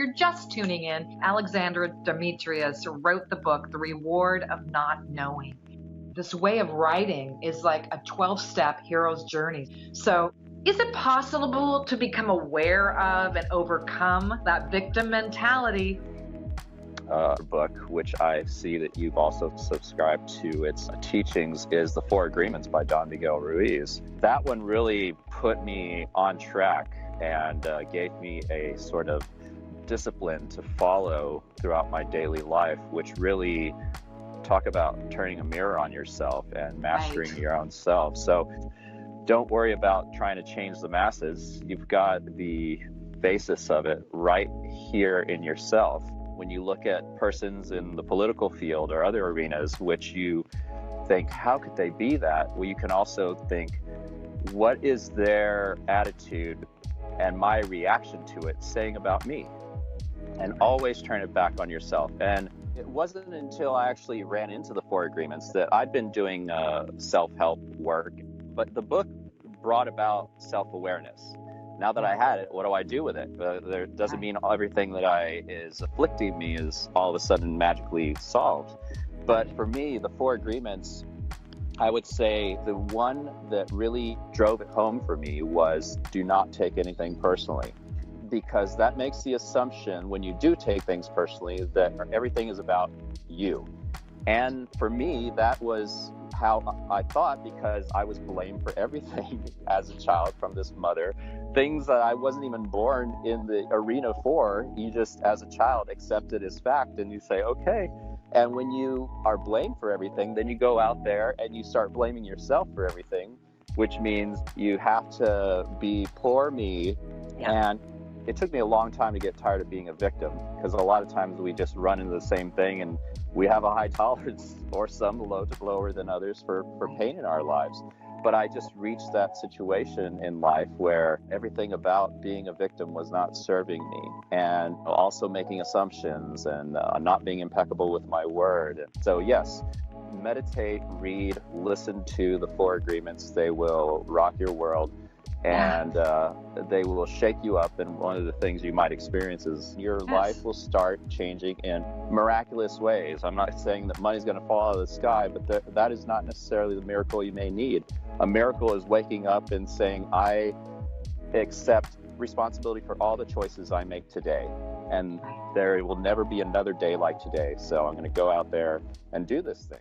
you're just tuning in, Alexandra Demetrius wrote the book, The Reward of Not Knowing. This way of writing is like a 12-step hero's journey. So is it possible to become aware of and overcome that victim mentality? Book, which I see that you've also subscribed to its teachings, is The Four Agreements by Don Miguel Ruiz. That one really put me on track and gave me a sort of discipline to follow throughout my daily life, which really talk about turning a mirror on yourself and mastering your own self. So don't worry about trying to change the masses. You've got the basis of it right here in yourself. When you look at persons in the political field or other arenas, which you think, how could they be that? Well, you can also think, what is their attitude and my reaction to it saying about me? And always turn it back on yourself. And it wasn't until I actually ran into the Four Agreements that I'd been doing self-help work, but the book brought about self-awareness. Now that I had it, what do I do with it? There doesn't mean everything that is afflicting me is all of a sudden magically solved. But for me, the Four Agreements, I would say the one that really drove it home for me was do not take anything personally. Because that makes the assumption when you do take things personally that everything is about you. And for me, that was how I thought, because I was blamed for everything as a child from this mother, things that I wasn't even born in the arena for. You just, as a child, accept it as fact and you say, okay. And when you are blamed for everything, then you go out there and you start blaming yourself for everything, which means you have to be poor me. And it took me a long time to get tired of being a victim, because a lot of times we just run into the same thing and we have a high tolerance, or some lower than others, for pain in our lives. But I just reached that situation in life where everything about being a victim was not serving me, and also making assumptions and not being impeccable with my word. So yes, meditate, read, listen to the Four Agreements. They will rock your world. And they will shake you up. And one of the things you might experience is your life will start changing in miraculous ways. I'm not saying that money's going to fall out of the sky, but that is not necessarily the miracle you may need. A miracle is waking up and saying, I accept responsibility for all the choices I make today. And there will never be another day like today. So I'm going to go out there and do this thing.